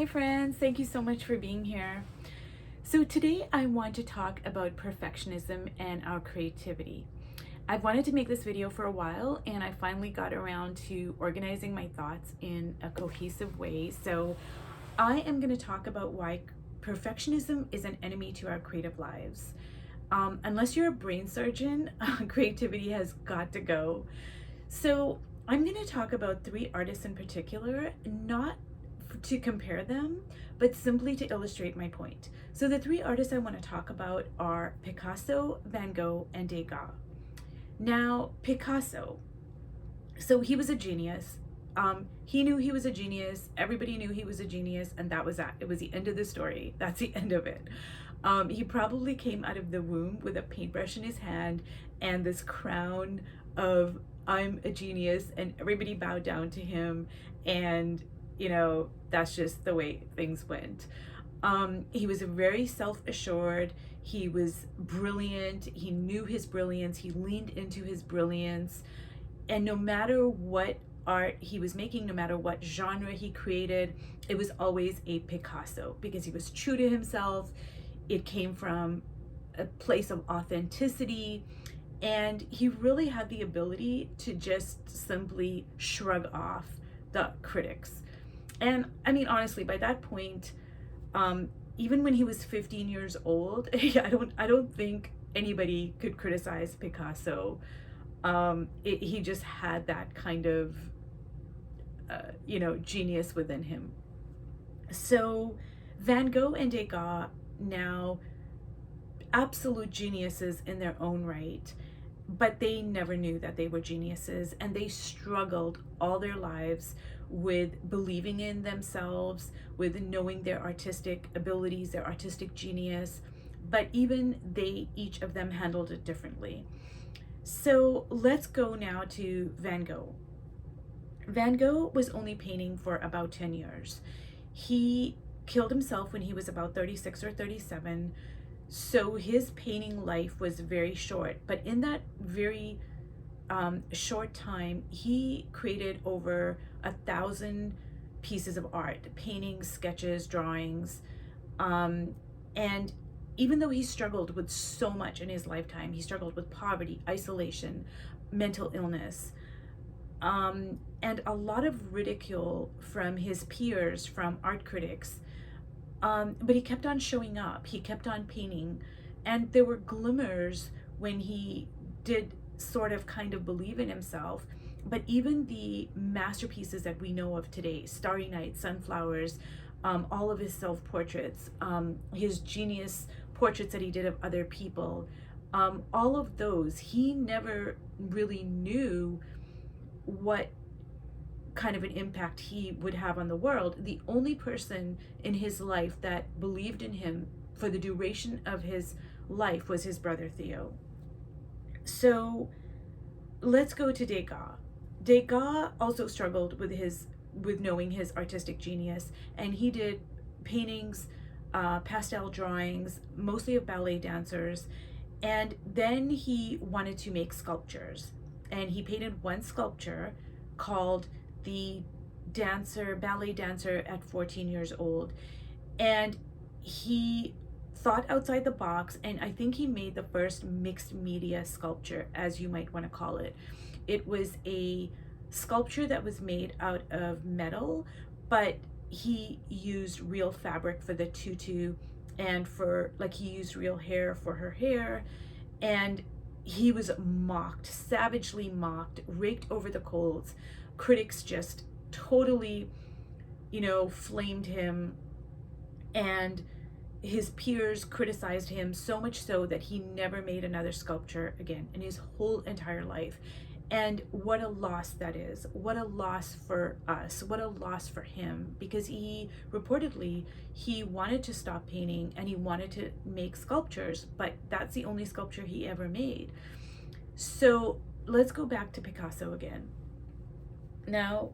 Hi friends, thank you so much for being here. So today I want to talk about perfectionism and our creativity. I've wanted to make this video for a while and I finally got around to organizing my thoughts in a cohesive way. So I am going to talk about why perfectionism is an enemy to our creative lives. Unless you're a brain surgeon, creativity has got to go. So I'm going to talk about three artists in particular, not to compare them, but simply to illustrate my point. So the three artists I want to talk about are Picasso, Van Gogh, and Degas. Now, Picasso, so he was a genius. He knew he was a genius. Everybody knew he was a genius, and that was that. It was the end of the story. That's the end of it. He probably came out of the womb with a paintbrush in his hand and this crown of I'm a genius, and everybody bowed down to him. And that's just the way things went. He was very self-assured. He was brilliant. He knew his brilliance. He leaned into his brilliance. And no matter what art he was making, no matter what genre he created, it was always a Picasso because he was true to himself. It came from a place of authenticity. And he really had the ability to just simply shrug off the critics. And I mean, honestly, by that point, even when he was 15 years old, I don't think anybody could criticize Picasso. He just had that kind of, genius within him. So Van Gogh and Degas, now absolute geniuses in their own right, but they never knew that they were geniuses, and they struggled all their lives with believing in themselves, with knowing their artistic abilities, their artistic genius, but even they, each of them, handled it differently. So let's go now to Van Gogh. Van Gogh was only painting for about 10 years. He killed himself when he was about 36 or 37. So his painting life was very short, but in that very short time, he created over 1,000 pieces of art, paintings, sketches, drawings. And even though he struggled with so much in his lifetime, he struggled with poverty, isolation, mental illness, and a lot of ridicule from his peers, from art critics. But he kept on showing up, he kept on painting, and there were glimmers when he did sort of kind of believe in himself. But even the masterpieces that we know of today, Starry Night, Sunflowers, all of his self-portraits, his genius portraits that he did of other people, all of those, he never really knew what kind of an impact he would have on the world. The only person in his life that believed in him for the duration of his life was his brother Theo. So let's go to Degas. Degas also struggled with knowing his artistic genius, and he did paintings, pastel drawings, mostly of ballet dancers, and then he wanted to make sculptures, and he painted one sculpture called the ballet dancer at 14 years old. And he thought outside the box, and I think he made the first mixed media sculpture, as you might want to call it. It was a sculpture that was made out of metal, but he used real fabric for the tutu, and he used real hair for her hair. And he was mocked, savagely mocked, raked over the coals. Critics just totally, flamed him, and his peers criticized him so much so that he never made another sculpture again in his whole entire life. And what a loss that is. What a loss for us. What a loss for him, because he wanted to stop painting and he wanted to make sculptures, but that's the only sculpture he ever made. So let's go back to Picasso again. Now,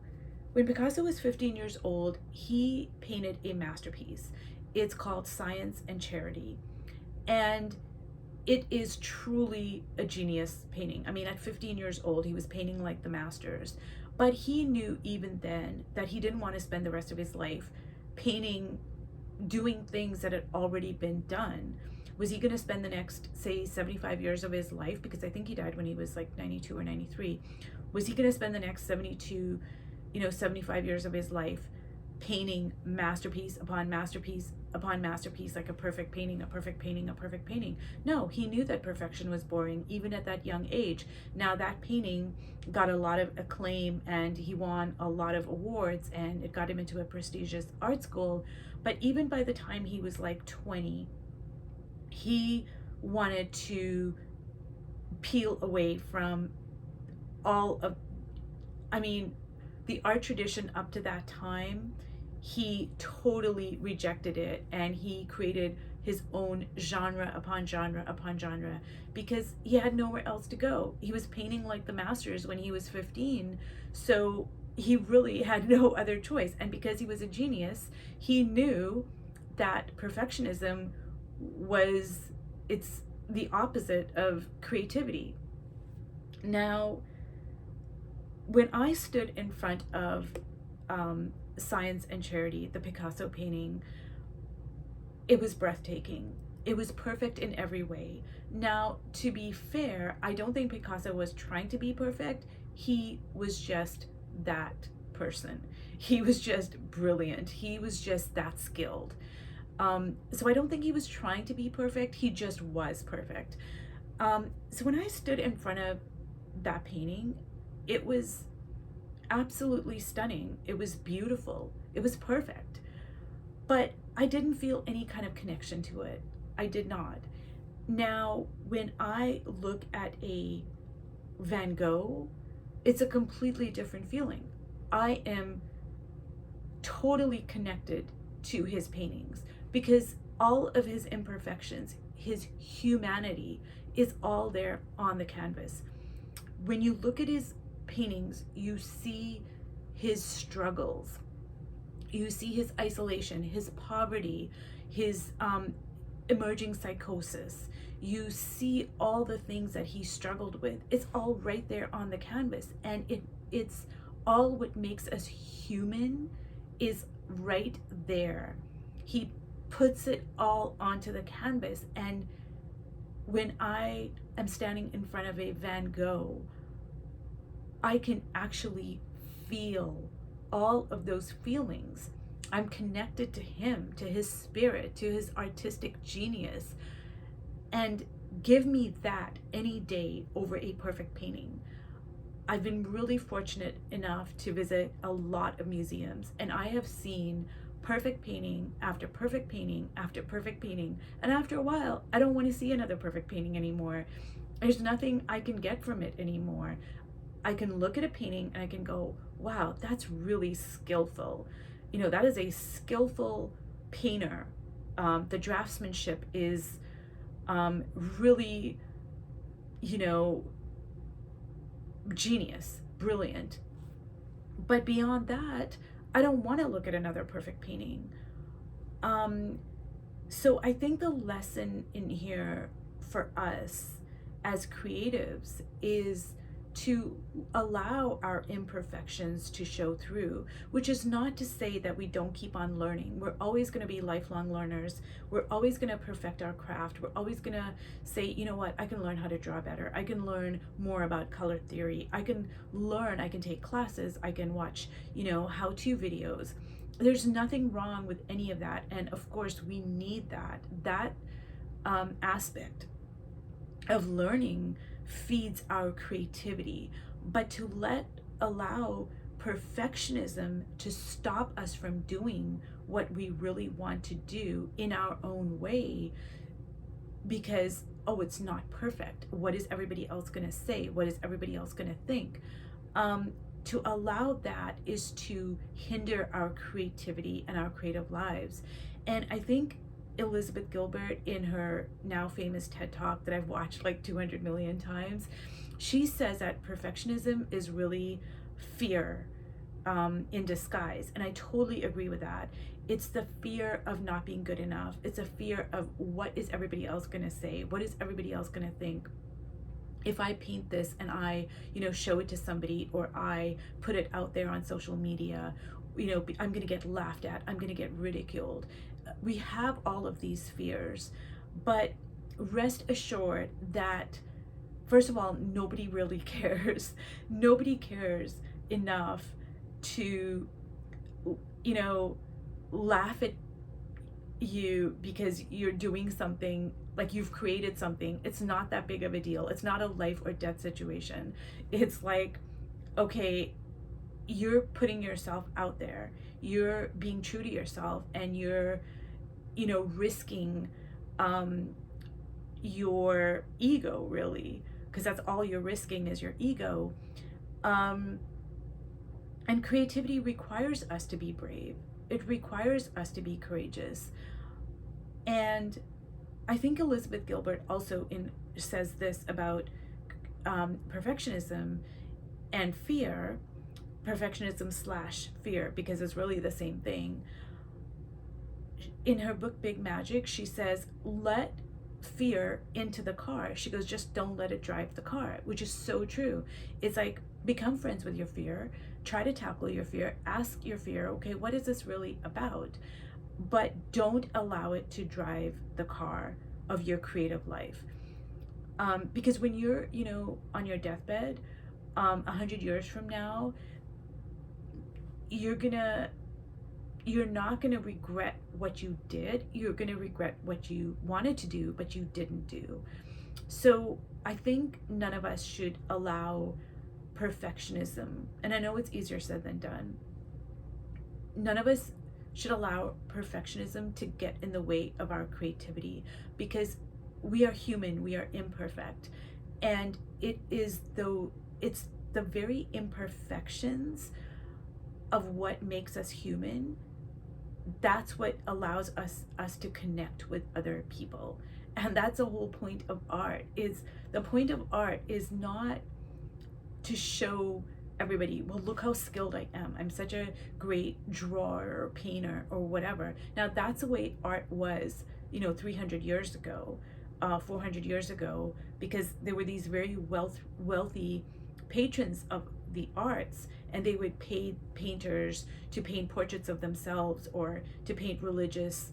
when Picasso was 15 years old, he painted a masterpiece. It's called Science and Charity. And it is truly a genius painting. I mean, at 15 years old, he was painting like the masters. But he knew even then that he didn't want to spend the rest of his life painting, doing things that had already been done? Was he going to spend the next, say, 75 years of his life? Because I think he died when he was like 92 or 93. Was he going to spend the next 72, 75 years of his life painting masterpiece upon masterpiece upon masterpiece, like a perfect painting, a perfect painting, a perfect painting? No, he knew that perfection was boring, even at that young age. Now, that painting got a lot of acclaim and he won a lot of awards and it got him into a prestigious art school. But even by the time he was like 20, he wanted to peel away from all of, I mean, the art tradition up to that time. He totally rejected it and he created his own genre upon genre upon genre because he had nowhere else to go. He was painting like the masters when he was 15, so he really had no other choice. And because he was a genius, he knew that perfectionism it's the opposite of creativity. Now, when I stood in front of Science and Charity, the Picasso painting, it was breathtaking. It was perfect in every way. Now, to be fair, I don't think Picasso was trying to be perfect. He was just that person. He was just brilliant. He was just that skilled. So I don't think he was trying to be perfect. He just was perfect. So when I stood in front of that painting, it was absolutely stunning. It was beautiful. It was perfect. But I didn't feel any kind of connection to it. I did not. Now, when I look at a Van Gogh, it's a completely different feeling. I am totally connected to his paintings because all of his imperfections, his humanity is all there on the canvas. When you look at his paintings, you see his struggles, you see his isolation, his poverty, his emerging psychosis. You see all the things that he struggled with. It's all right there on the canvas, and it's all what makes us human is right there. He puts it all onto the canvas, and when I am standing in front of a Van Gogh, I can actually feel all of those feelings. I'm connected to him, to his spirit, to his artistic genius. And give me that any day over a perfect painting. I've been really fortunate enough to visit a lot of museums, and I have seen perfect painting after perfect painting after perfect painting. And after a while, I don't want to see another perfect painting anymore. There's nothing I can get from it anymore. I can look at a painting and I can go, wow, that's really skillful. That is a skillful painter. The draftsmanship is really, genius, brilliant. But beyond that, I don't want to look at another perfect painting. So I think the lesson in here for us as creatives is to allow our imperfections to show through, which is not to say that we don't keep on learning. We're always going to be lifelong learners. We're always going to perfect our craft. We're always going to say, you know what, I can learn how to draw better. I can learn more about color theory. I can take classes. I can watch, how-to videos. There's nothing wrong with any of that. And of course, we need that aspect of learning feeds our creativity, but to allow perfectionism to stop us from doing what we really want to do in our own way because, oh, it's not perfect. What is everybody else going to say? What is everybody else going to think? To allow that is to hinder our creativity and our creative lives. And I think Elizabeth Gilbert, in her now famous TED Talk that I've watched like 200 million times, she says that perfectionism is really fear in disguise. And I totally agree with that. It's the fear of not being good enough. It's a fear of what is everybody else going to say? What is everybody else going to think? If I paint this and I, show it to somebody, or I put it out there on social media, I'm going to get laughed at, I'm going to get ridiculed. We have all of these fears, but rest assured that, first of all, nobody really cares. Nobody cares enough to, laugh at you because you're doing something, like you've created something. It's not that big of a deal. It's not a life or death situation. It's like, okay, you're putting yourself out there, you're being true to yourself, and you're risking your ego, really, because that's all you're risking is your ego. And creativity requires us to be brave. It requires us to be courageous. And I think Elizabeth Gilbert also says this about perfectionism and fear, perfectionism slash fear, because it's really the same thing. In her book Big Magic, she says, let fear into the car. She goes, just don't let it drive the car, which is so true. It's like, become friends with your fear, try to tackle your fear, ask your fear, okay, what is this really about? But don't allow it to drive the car of your creative life. Because when you're, on your deathbed, 100 years from now, you're not gonna regret what you did. You're gonna regret what you wanted to do, but you didn't do. So I think none of us should allow perfectionism, and I know it's easier said than done. None of us should allow perfectionism to get in the way of our creativity, because we are human, we are imperfect, and it's the very imperfections of what makes us human. That's what allows us to connect with other people. And that's the whole point of art. The point of art is not to show everybody, well, look how skilled I am, I'm such a great drawer or painter or whatever. Now that's the way art was 300 years ago, 400 years ago, because there were these very wealthy patrons of the arts, and they would pay painters to paint portraits of themselves or to paint religious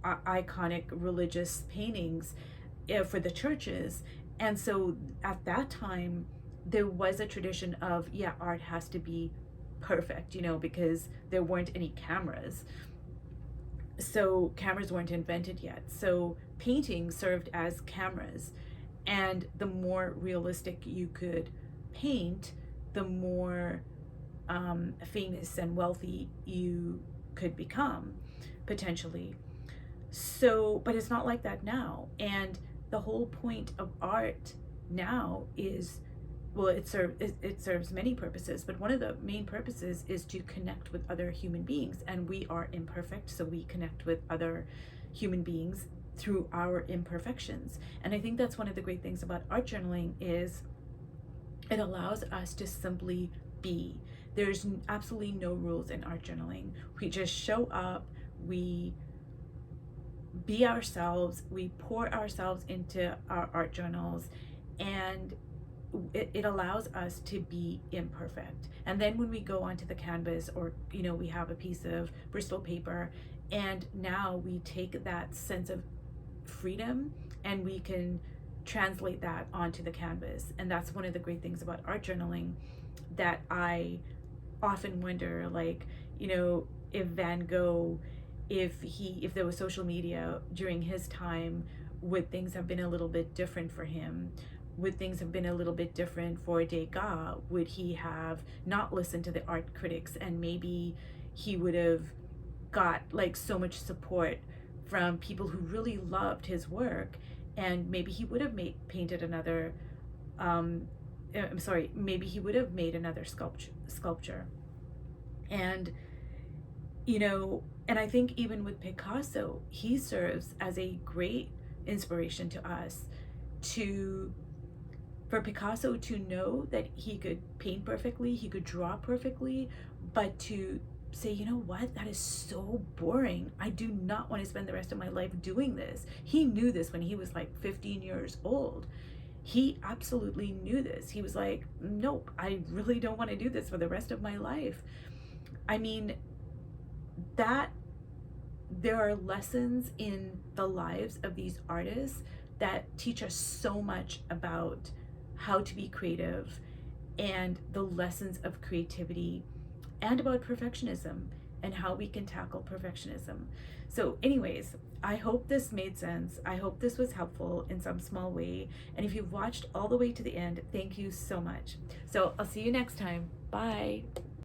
iconic religious paintings for the churches. And so at that time there was a tradition of, art has to be perfect, because there weren't any cameras. So cameras weren't invented yet. So painting served as cameras. And the more realistic you could paint, the more famous and wealthy you could become, potentially. So, but it's not like that now. And the whole point of art now is, well, it serves many purposes, but one of the main purposes is to connect with other human beings. And we are imperfect, so we connect with other human beings through our imperfections. And I think that's one of the great things about art journaling is it allows us to simply be. There's absolutely no rules in art journaling. We just show up, we be ourselves, we pour ourselves into our art journals, and it allows us to be imperfect. And then when we go onto the canvas, or we have a piece of Bristol paper, and now we take that sense of freedom and we can translate that onto the canvas. And that's one of the great things about art journaling, that I often wonder, like, if Van Gogh, if there was social media during his time, would things have been a little bit different for him? Would things have been a little bit different for Degas? Would he have not listened to the art critics, and maybe he would have got like so much support from people who really loved his work, and maybe he would have painted another maybe he would have made another sculpture. And and I think even with Picasso, he serves as a great inspiration to us, for Picasso to know that he could paint perfectly, he could draw perfectly, but to say, you know what, that is so boring. I do not want to spend the rest of my life doing this. He knew this when he was like 15 years old. he absolutely knew this. He was like, nope, I really don't want to do this for the rest of my life. I mean, that there are lessons in the lives of these artists that teach us so much about how to be creative and the lessons of creativity and about perfectionism and how we can tackle perfectionism. So, anyways, I hope this made sense. I hope this was helpful in some small way. And if you've watched all the way to the end, thank you so much. So, I'll see you next time. Bye.